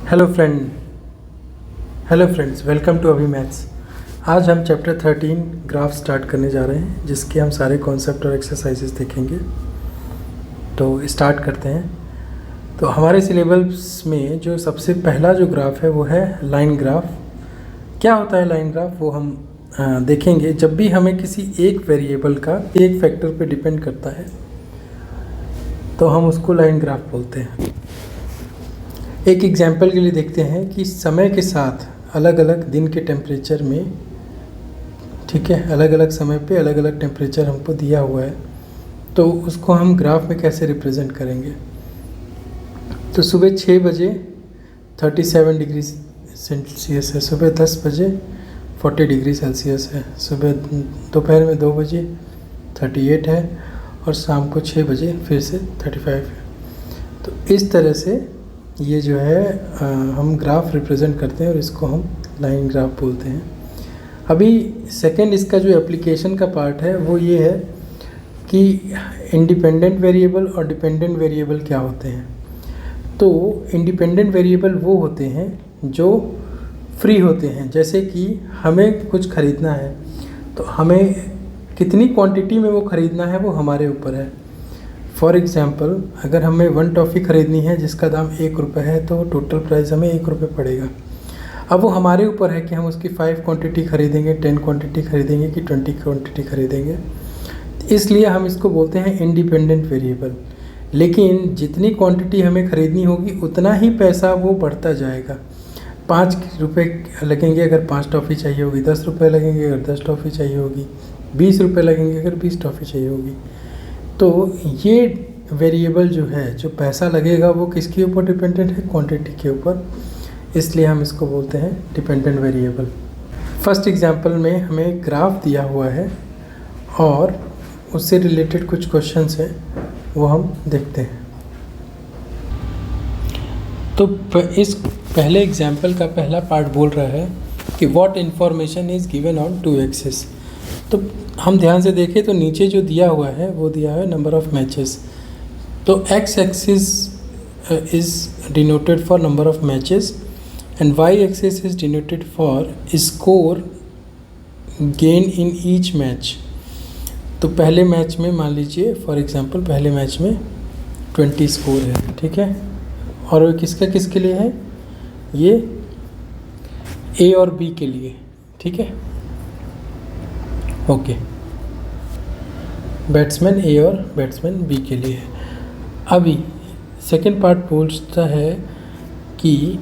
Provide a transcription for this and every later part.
Hello friends, welcome to अभी maths. आज हम चैप्टर 13 ग्राफ स्टार्ट करने जा रहे हैं, जिसके हम सारे कॉन्सेप्ट और एक्सरसाइजेस देखेंगे। तो स्टार्ट करते हैं। तो हमारे सिलेबस में जो सबसे पहला जो ग्राफ है वो है लाइन ग्राफ। क्या होता है लाइन ग्राफ, वो हम देखेंगे। जब भी हमें किसी एक वेरिएबल का एक फैक्टर पे डिपेंड करता है तो हम उसको लाइन ग्राफ बोलते हैं। एक एग्जाम्पल के लिए देखते हैं कि समय के साथ अलग अलग दिन के टेम्परेचर में, ठीक है, अलग अलग समय पे अलग अलग टेम्परेचर हमको दिया हुआ है, तो उसको हम ग्राफ में कैसे रिप्रेजेंट करेंगे। तो सुबह 6 बजे 37 डिग्री सेल्सियस है, सुबह 10 बजे 40 डिग्री सेल्सियस है, सुबह दोपहर में 2 बजे 38 है और शाम को 6 बजे फिर से 35 है। तो इस तरह से ये जो है हम ग्राफ रिप्रेजेंट करते हैं और इसको हम लाइन ग्राफ बोलते हैं। अभी सेकंड इसका जो एप्लीकेशन का पार्ट है वो ये है कि इंडिपेंडेंट वेरिएबल और डिपेंडेंट वेरिएबल क्या होते हैं। तो इंडिपेंडेंट वेरिएबल वो होते हैं जो फ्री होते हैं। जैसे कि हमें कुछ ख़रीदना है तो हमें कितनी क्वांटिटी में वो ख़रीदना है वो हमारे ऊपर है। फॉर एग्ज़ाम्पल, अगर हमें 1 टॉफ़ी ख़रीदनी है जिसका दाम 1 रुपये है तो टोटल प्राइस हमें 1 रुपये पड़ेगा। अब वो हमारे ऊपर है कि हम उसकी 5 क्वांटिटी ख़रीदेंगे, 10 क्वांटिटी ख़रीदेंगे कि 20 क्वांटिटी ख़रीदेंगे। इसलिए हम इसको बोलते हैं इंडिपेंडेंट वेरिएबल। लेकिन जितनी क्वांटिटी हमें ख़रीदनी होगी उतना ही पैसा वो बढ़ता जाएगा। 5 रुपये लगेंगे अगर 5 टॉफ़ी चाहिए होगी, 10 रुपये लगेंगे अगर 10 टॉफ़ी चाहिए होगी, 20 रुपये लगेंगे अगर 20 टॉफ़ी चाहिए होगी। तो ये वेरिएबल जो है, जो पैसा लगेगा वो किसके ऊपर डिपेंडेंट है, क्वांटिटी के ऊपर। इसलिए हम इसको बोलते हैं डिपेंडेंट वेरिएबल। फर्स्ट एग्जांपल में हमें ग्राफ दिया हुआ है और उससे रिलेटेड कुछ क्वेश्चंस हैं, वो हम देखते हैं। तो इस पहले एग्जांपल का पहला पार्ट बोल रहा है कि what information is given on 2 axis. तो हम ध्यान से देखें तो नीचे जो दिया हुआ है वो दिया है नंबर ऑफ़ मैचेस। तो X axis is denoted for number of matches and Y axis is denoted for score gain in each match. तो पहले मैच में मान लीजिए फॉर एग्जांपल पहले मैच में 20 स्कोर है, ठीक है, और वो किसके लिए है, ये ए और बी के लिए, ठीक है, ओके, बैट्समैन ए और बैट्समैन बी के लिए है। अभी सेकंड पार्ट पूछता है कि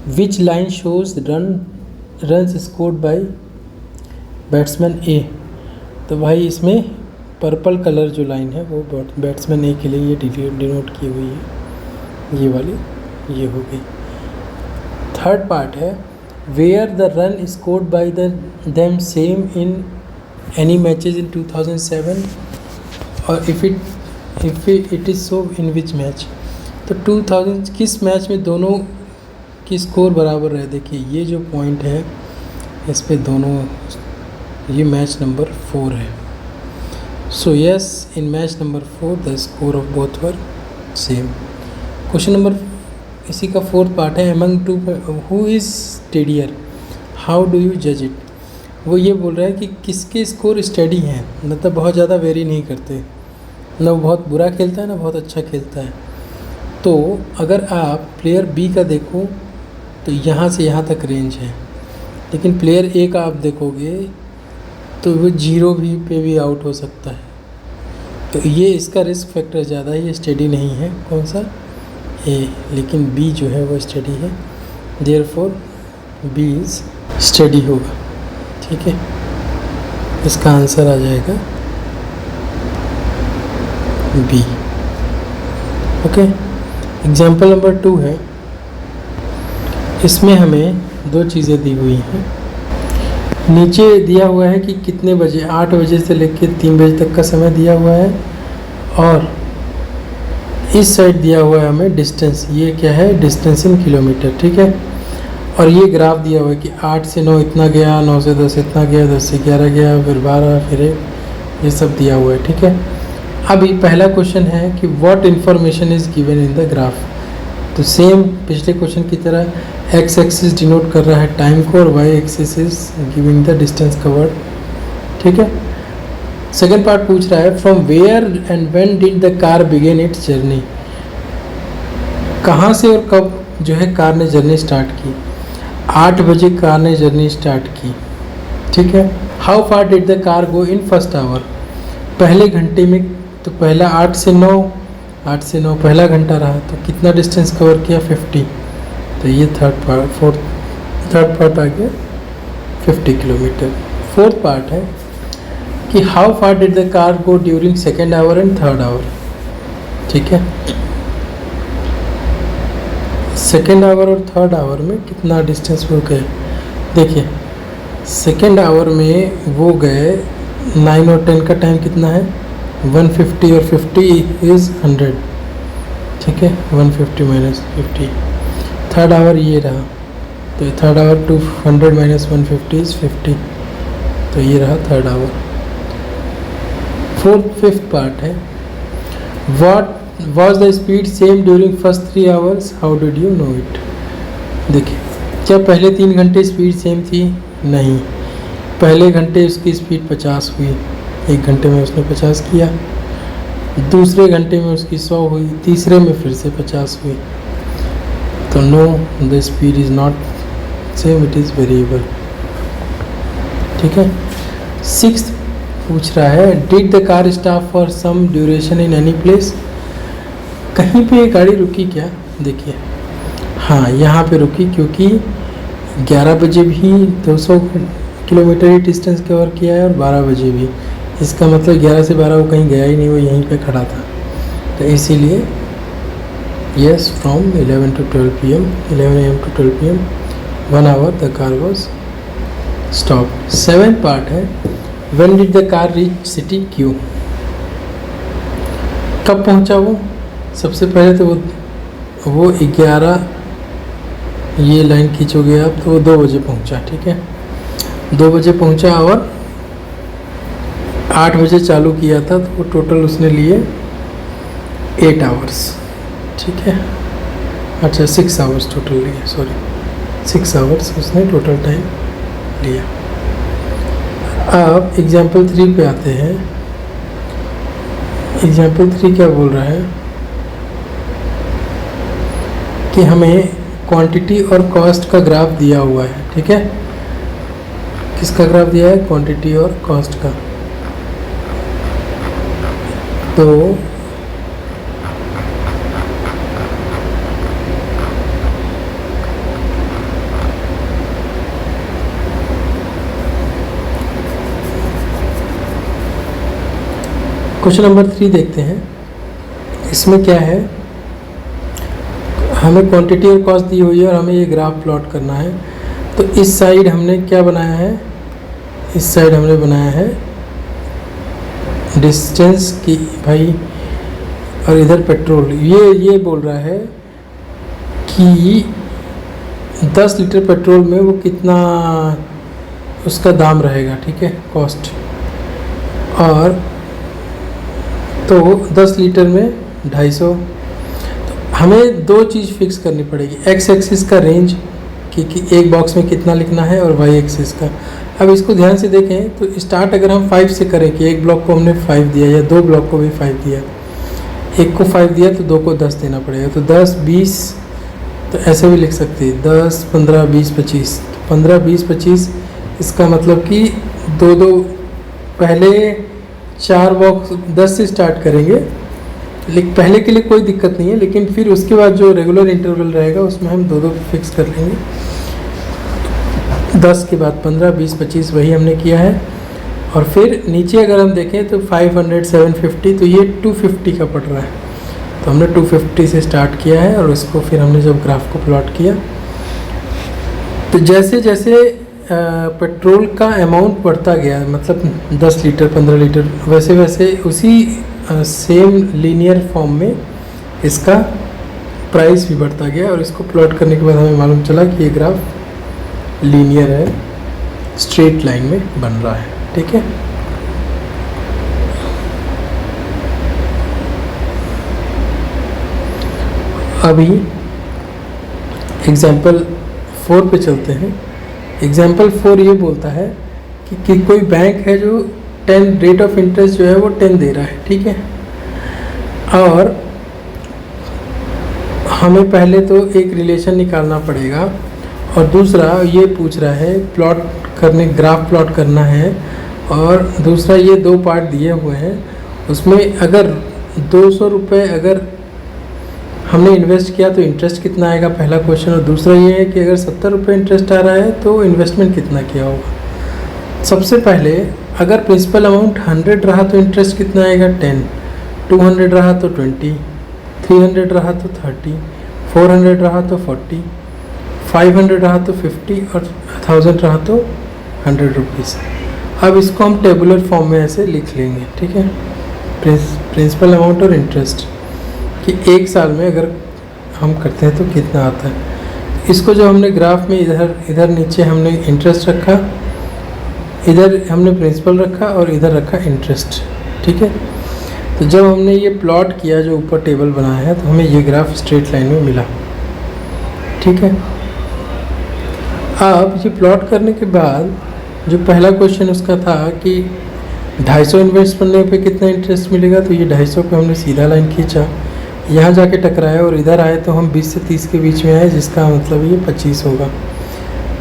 which line shows runs scored by batsman A. तो भाई इसमें पर्पल कलर जो लाइन है वो बैट्समैन ए के लिए ये डिनोट की हुई है, ये वाली ये हो गई। थर्ड पार्ट है where the run scored by them same in any matches in 2007 और if it is so in which match. तो 2000 किस मैच में दोनों की स्कोर बराबर रहे। देखिए ये जो पॉइंट है इस पे दोनों, ये मैच नंबर 4 है। So yes, in match number 4 the score of both were same. Question number इसी का फोर्थ पार्ट है among two who is steadier, how do you जज इट। वो ये बोल रहा है कि किसके स्कोर स्टेडी हैं, मतलब बहुत ज़्यादा वेरी नहीं करते, ना वो बहुत बुरा खेलता है ना बहुत अच्छा खेलता है। तो अगर आप प्लेयर बी का देखो तो यहाँ से यहाँ तक रेंज है, लेकिन प्लेयर ए का आप देखोगे तो वो 0 पे भी आउट हो सकता है। तो ये इसका रिस्क फैक्टर ज़्यादा है, ये स्टेडी नहीं है। कौन सा, ए, लेकिन बी जो है वो स्टडी है, देयरफॉर बी इज स्टडी होगा, ठीक है। इसका आंसर आ जाएगा बी, ओके। एग्जाम्पल नंबर 2 है, इसमें हमें 2 चीज़ें दी हुई हैं। नीचे दिया हुआ है कि कितने बजे, 8 बजे से लेकर 3 बजे तक का समय दिया हुआ है और इस साइड दिया हुआ है हमें डिस्टेंस, ये क्या है, डिस्टेंस इन किलोमीटर, ठीक है। और ये ग्राफ दिया हुआ है कि 8 से 9 इतना गया, 9 से 10 इतना गया, 10 से 11 गया, फिर 12, फिर 1, ये सब दिया हुआ है, ठीक है। अभी पहला क्वेश्चन है कि what information is given in the graph. तो सेम पिछले क्वेश्चन की तरह एक्स एक्सिस डिनोट कर रहा है टाइम को और Y axis is giving the distance covered. ठीक है। सेकेंड पार्ट पूछ रहा है from where and when did the car begin its journey. कहाँ से और कब जो है कार ने जर्नी स्टार्ट की। 8 बजे कार ने जर्नी स्टार्ट की। ठीक है। How far did the car go in first hour. पहले घंटे में, तो पहला 8 से 9 पहला घंटा रहा, तो कितना डिस्टेंस कवर किया 50। तो ये थर्ड पार्ट आ गया 50 किलोमीटर। फोर्थ पार्ट है कि how far did the car go during second hour and third hour. ठीक है। सेकेंड आवर और थर्ड आवर में कितना डिस्टेंस वो गए। देखिए सेकेंड आवर में वो गए 9 और 10 का टाइम कितना है 150 और 50 इज़ 100। ठीक है। 150 माइनस 50। थर्ड आवर ये रहा, तो थर्ड आवर 200 माइनस 150 इज़ 50। तो ये रहा थर्ड आवर। फिफ्थ पार्ट है what was the speed same during first 3 hours, how did you know it. देखिए क्या पहले 3 घंटे स्पीड सेम थी। नहीं, पहले घंटे उसकी स्पीड 50 हुई, 1 घंटे में उसने 50 किया, दूसरे घंटे में उसकी 100 हुई, तीसरे में फिर से 50 हुई। तो no, the speed is not same, it is variable. ठीक है। सिक्स्थ पूछ रहा है did the car stop for some duration in any place. कहीं पे गाड़ी रुकी क्या। देखिए हाँ यहाँ पे रुकी, क्योंकि 11 बजे भी 200 किलोमीटर ही डिस्टेंस कवर किया है और 12 बजे भी। इसका मतलब 11 से 12 वो कहीं गया ही नहीं, वो यहीं पे खड़ा था। तो इसीलिए yes, from 11 to 12 PM 11 AM to 12 PM 1 hour the car was stop. 7th part है when did the car reach city Q. कब पहुंचा वो। सबसे पहले तो वो 11, ये लाइन खींचोगे आप तो वो 2 बजे पहुंचा। ठीक है। 2 बजे पहुंचा और 8 बजे चालू किया था, तो वो टोटल उसने लिए 8 आवर्स। ठीक है। अच्छा 6 आवर्स टोटल लिए, सॉरी 6 आवर्स उसने टोटल टाइम लिया। अब एग्जाम्पल 3 पे आते हैं। एग्जाम्पल 3 क्या बोल रहा है कि हमें क्वांटिटी और कॉस्ट का ग्राफ दिया हुआ है। ठीक है। किसका ग्राफ दिया है, क्वांटिटी और कॉस्ट का। तो क्वेश्चन नंबर 3 देखते हैं। इसमें क्या है, हमें क्वांटिटी और कॉस्ट दी हुई है और हमें ये ग्राफ प्लॉट करना है। तो इस साइड हमने क्या बनाया है, इस साइड हमने बनाया है डिस्टेंस की भाई, और इधर पेट्रोल। ये बोल रहा है कि 10 लीटर पेट्रोल में वो कितना उसका दाम रहेगा। ठीक है, कॉस्ट। और तो 10 लीटर में 250। हमें 2 चीज़ फिक्स करनी पड़ेगी, एक्स एक्सिस का रेंज कि एक बॉक्स में कितना लिखना है, और वाई एक्सिस का। अब इसको ध्यान से देखें तो स्टार्ट अगर हम 5 से करें कि एक ब्लॉक को हमने 5 दिया या 2 ब्लॉक को भी 5 दिया, एक को 5 दिया तो 2 को 10 देना पड़ेगा। तो 10 20, तो ऐसे भी लिख सकते हैं 10 15 20 25। 15 20 25 इसका मतलब कि 2 पहले 4 बॉक्स 10 से स्टार्ट करेंगे, लेकिन पहले के लिए कोई दिक्कत नहीं है, लेकिन फिर उसके बाद जो रेगुलर इंटरवल रहेगा उसमें हम 2 फिक्स कर लेंगे। 10 के बाद 15 20 25 वही हमने किया है। और फिर नीचे अगर हम देखें तो 500 750, तो ये 250 का पड़ रहा है। तो हमने 250 से स्टार्ट किया है और उसको फिर हमने जब ग्राफ को प्लॉट किया तो जैसे जैसे पेट्रोल का अमाउंट बढ़ता गया, मतलब 10 लीटर 15 लीटर, वैसे वैसे उसी सेम लीनियर फॉर्म में इसका प्राइस भी बढ़ता गया। और इसको प्लॉट करने के बाद हमें मालूम चला कि ये ग्राफ लीनियर है, स्ट्रेट लाइन में बन रहा है। ठीक है। अभी एग्जाम्पल 4 पे चलते हैं। एग्जाम्पल 4 ये बोलता है कि कोई बैंक है जो 10 रेट ऑफ इंटरेस्ट जो है वो 10 दे रहा है, ठीक है। और हमें पहले तो एक रिलेशन निकालना पड़ेगा और दूसरा ये पूछ रहा है ग्राफ प्लॉट करना है। और दूसरा ये 2 पार्ट दिए हुए हैं, उसमें अगर 200 रुपये अगर हमने इन्वेस्ट किया तो इंटरेस्ट कितना आएगा, पहला क्वेश्चन। और दूसरा ये है कि अगर 70 रुपये इंटरेस्ट आ रहा है तो इन्वेस्टमेंट कितना किया होगा। सबसे पहले अगर प्रिंसिपल अमाउंट 100 रहा तो इंटरेस्ट कितना आएगा 10, 200 रहा तो 20, 300 रहा तो 30, 400 रहा तो 40, 500 रहा तो 50 और 1000 रहा तो 100 रुपीज़। अब इसको हम टेबुलर फॉर्म में ऐसे लिख लेंगे, ठीक है। प्रिंसिपल अमाउंट और इंटरेस्ट कि एक साल में अगर हम करते हैं तो कितना आता है। इसको जो हमने ग्राफ में इधर नीचे हमने इंटरेस्ट रखा, इधर हमने प्रिंसिपल रखा और इधर रखा इंटरेस्ट, ठीक है। तो जब हमने ये प्लॉट किया जो ऊपर टेबल बनाया है तो हमें ये ग्राफ स्ट्रेट लाइन में मिला, ठीक है। अब ये प्लॉट करने के बाद जो पहला क्वेश्चन उसका था कि 250 इन्वेस्ट करने पे कितना इंटरेस्ट मिलेगा, तो ये 250 पे हमने सीधा लाइन खींचा, यहाँ जाके टकराया और इधर आए तो हम 20 से 30 के बीच में आए, जिसका मतलब ये 25 होगा।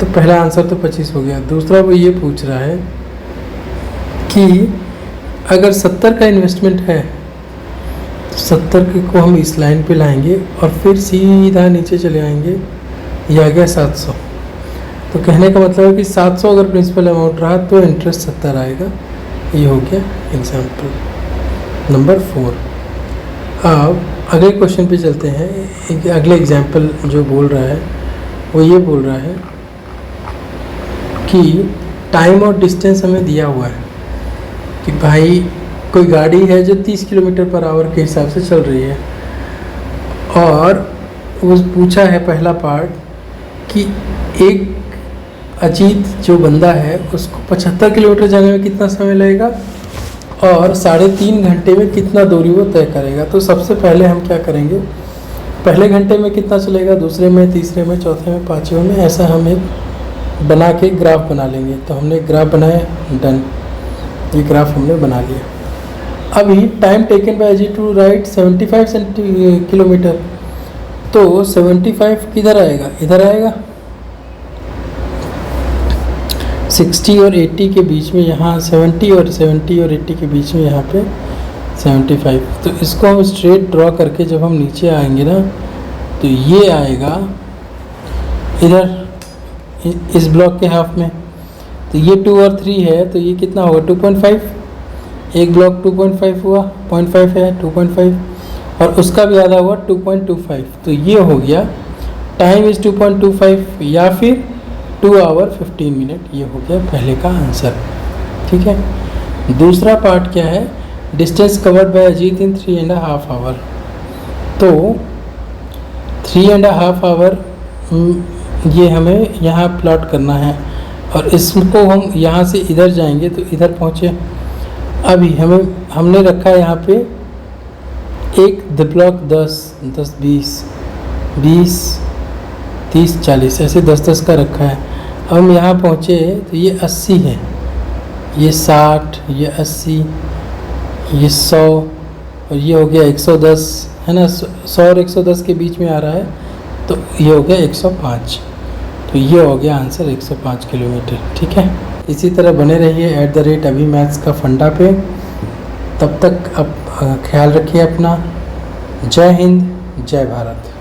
तो पहला आंसर तो 25 हो गया। दूसरा वो ये पूछ रहा है कि अगर 70 का इन्वेस्टमेंट है तो 70 को हम इस लाइन पे लाएंगे और फिर सीधा नीचे चले आएंगे, ये आ गया 700। तो कहने का मतलब है कि 700 अगर प्रिंसिपल अमाउंट रहा तो इंटरेस्ट 70 आएगा। ये हो गया एग्जाम्पल नंबर 4। अब अगले क्वेश्चन पे चलते हैं। अगले एग्जाम्पल जो बोल रहा है वो ये बोल रहा है कि टाइम और डिस्टेंस हमें दिया हुआ है कि भाई कोई गाड़ी है जो 30 किलोमीटर पर आवर के हिसाब से चल रही है, और वो पूछा है पहला पार्ट कि एक अजीत जो बंदा है उसको 75 किलोमीटर जाने में कितना समय लगेगा और 3.5 घंटे में कितना दूरी वो तय करेगा। तो सबसे पहले हम क्या करेंगे, पहले घंटे में कितना चलेगा, दूसरे में, तीसरे में, चौथे में, पाँचवें में, ऐसा हम एक बना के ग्राफ बना लेंगे। तो हमने ग्राफ बनाया, डन, ये ग्राफ हमने बना लिया। अभी time taken by Ajit to ride 75 kilometre, तो 75 किधर आएगा, इधर आएगा। 60 और 80 के बीच में यहाँ 70 और 80 के बीच में यहाँ पे 75। तो इसको हम स्ट्रेट ड्रॉ करके जब हम नीचे आएंगे ना तो ये आएगा इधर इस ब्लॉक के हाफ में। तो ये 2 और 3 है तो ये कितना होगा 2.5, एक ब्लॉक 2.5 हुआ, 0.5 है 2.5 और उसका भी आधा हुआ 2.25। तो ये हो गया टाइम इज़ 2.25 या फिर 2 आवर 15 मिनट। ये हो गया पहले का आंसर, ठीक है। दूसरा पार्ट क्या है, distance covered by Ajit in 3.5 hour. तो 3.5 आवर ये हमें यहाँ प्लॉट करना है और इसको हम यहाँ से इधर जाएंगे तो इधर पहुँचे। अभी हमने रखा है यहाँ पे एक द ब्लॉक 10, 20, 30, 40 ऐसे 10 का रखा है। अब हम यहाँ पहुँचे तो ये 80 है, ये 60, ये 80, ये 100 और ये हो गया 110 है ना। 100 और 110 के बीच में आ रहा है तो ये हो गया 105। तो ये हो गया आंसर 105 किलोमीटर, ठीक है। इसी तरह बने रहिए @अभी मैथ्स का फंडा पे। तब तक अब ख्याल रखिए अपना। जय हिंद, जय भारत।